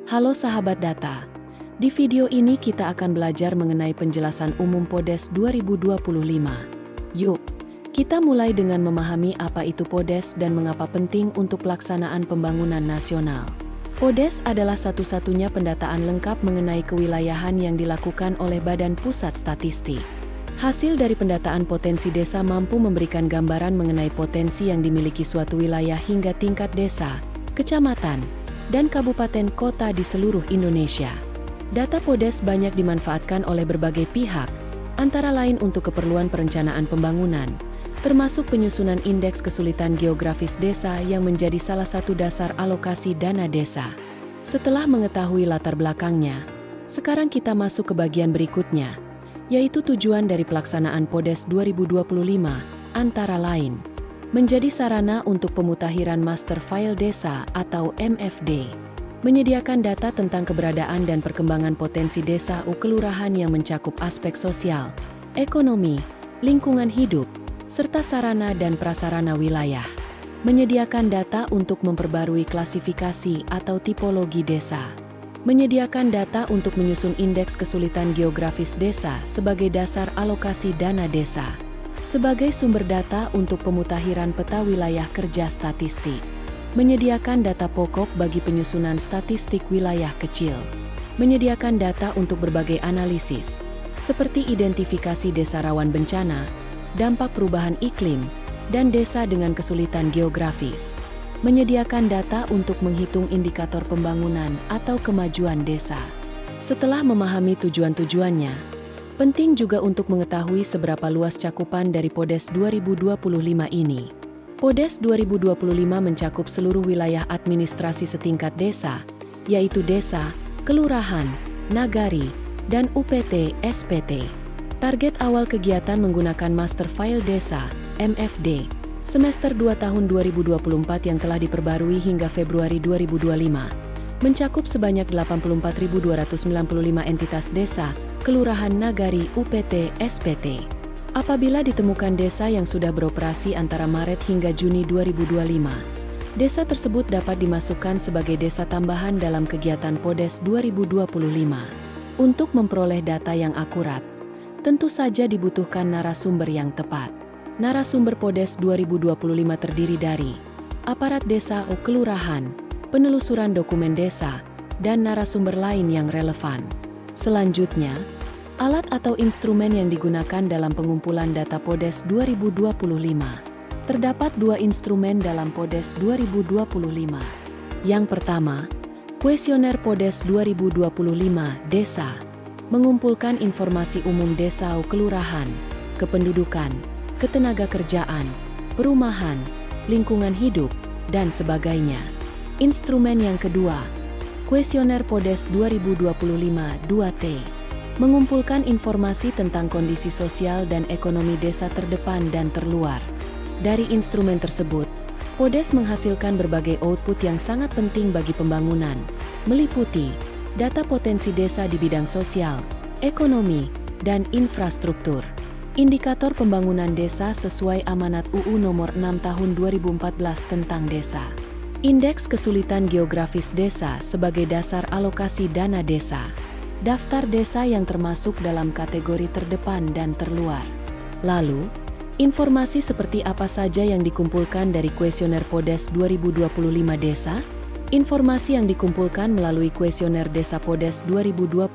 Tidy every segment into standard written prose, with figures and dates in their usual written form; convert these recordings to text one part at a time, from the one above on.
Halo sahabat data, di video ini kita akan belajar mengenai penjelasan umum PODES 2025. Yuk, kita mulai dengan memahami apa itu PODES dan mengapa penting untuk pelaksanaan pembangunan nasional. PODES adalah satu-satunya pendataan lengkap mengenai kewilayahan yang dilakukan oleh Badan Pusat Statistik. Hasil dari pendataan potensi desa mampu memberikan gambaran mengenai potensi yang dimiliki suatu wilayah hingga tingkat desa, kecamatan, dan kabupaten kota di seluruh Indonesia. Data PODES banyak dimanfaatkan oleh berbagai pihak, antara lain untuk keperluan perencanaan pembangunan, termasuk penyusunan indeks kesulitan geografis desa yang menjadi salah satu dasar alokasi dana desa. Setelah mengetahui latar belakangnya, sekarang kita masuk ke bagian berikutnya, yaitu tujuan dari pelaksanaan PODES 2025, antara lain menjadi sarana untuk pemutahiran Master File Desa atau MFD, menyediakan data tentang keberadaan dan perkembangan potensi desa kelurahan yang mencakup aspek sosial, ekonomi, lingkungan hidup, serta sarana dan prasarana wilayah, menyediakan data untuk memperbarui klasifikasi atau tipologi desa, menyediakan data untuk menyusun indeks kesulitan geografis desa sebagai dasar alokasi dana desa, sebagai sumber data untuk pemutahiran peta wilayah kerja statistik, menyediakan data pokok bagi penyusunan statistik wilayah kecil, menyediakan data untuk berbagai analisis, seperti identifikasi desa rawan bencana, dampak perubahan iklim, dan desa dengan kesulitan geografis, menyediakan data untuk menghitung indikator pembangunan atau kemajuan desa. Setelah memahami tujuan-tujuannya, penting juga untuk mengetahui seberapa luas cakupan dari PODES 2025 ini. PODES 2025 mencakup seluruh wilayah administrasi setingkat desa, yaitu desa, kelurahan, nagari, dan UPT (SPT). Target awal kegiatan menggunakan Master File Desa (MFD) semester 2 tahun 2024 yang telah diperbarui hingga Februari 2025, mencakup sebanyak 84.295 entitas desa, kelurahan nagari UPT (SPT). Apabila ditemukan desa yang sudah beroperasi antara Maret hingga Juni 2025, desa tersebut dapat dimasukkan sebagai desa tambahan dalam kegiatan PODES 2025. Untuk memperoleh data yang akurat, tentu saja dibutuhkan narasumber yang tepat. Narasumber PODES 2025 terdiri dari aparat desa kelurahan, penelusuran dokumen desa, dan narasumber lain yang relevan. Selanjutnya, alat atau instrumen yang digunakan dalam pengumpulan data PODES 2025. Terdapat dua instrumen dalam PODES 2025. Yang pertama, kuesioner PODES 2025 Desa, mengumpulkan informasi umum desa kelurahan, kependudukan, ketenagakerjaan, perumahan, lingkungan hidup, dan sebagainya. Instrumen yang kedua, kuesioner PODES 2025 2T, mengumpulkan informasi tentang kondisi sosial dan ekonomi desa terdepan dan terluar. Dari instrumen tersebut, PODES menghasilkan berbagai output yang sangat penting bagi pembangunan, meliputi data potensi desa di bidang sosial, ekonomi, dan infrastruktur. Indikator pembangunan desa sesuai amanat UU Nomor 6 Tahun 2014 tentang desa. Indeks kesulitan geografis desa sebagai dasar alokasi dana desa. Daftar desa yang termasuk dalam kategori terdepan dan terluar. Lalu, informasi seperti apa saja yang dikumpulkan dari kuesioner PODES 2025 Desa? Informasi yang dikumpulkan melalui kuesioner Desa PODES 2025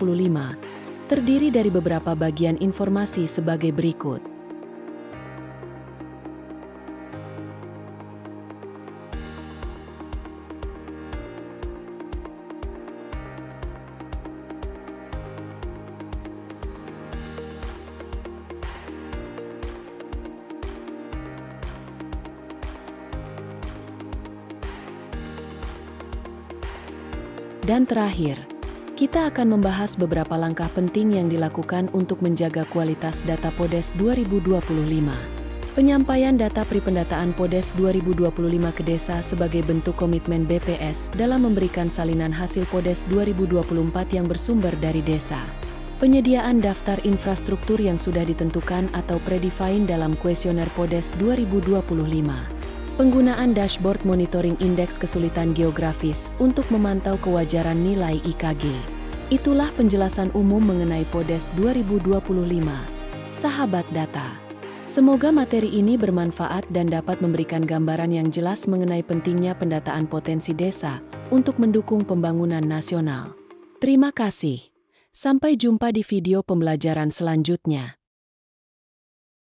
terdiri dari beberapa bagian informasi sebagai berikut. Dan terakhir, kita akan membahas beberapa langkah penting yang dilakukan untuk menjaga kualitas data PODES 2025. Penyampaian data pendataan PODES 2025 ke desa sebagai bentuk komitmen BPS dalam memberikan salinan hasil PODES 2024 yang bersumber dari desa. Penyediaan daftar infrastruktur yang sudah ditentukan atau predefined dalam kuesioner PODES 2025. Penggunaan dashboard monitoring indeks kesulitan geografis untuk memantau kewajaran nilai IKG. Itulah penjelasan umum mengenai PODES 2025. Sahabat data. Semoga materi ini bermanfaat dan dapat memberikan gambaran yang jelas mengenai pentingnya pendataan potensi desa untuk mendukung pembangunan nasional. Terima kasih. Sampai jumpa di video pembelajaran selanjutnya.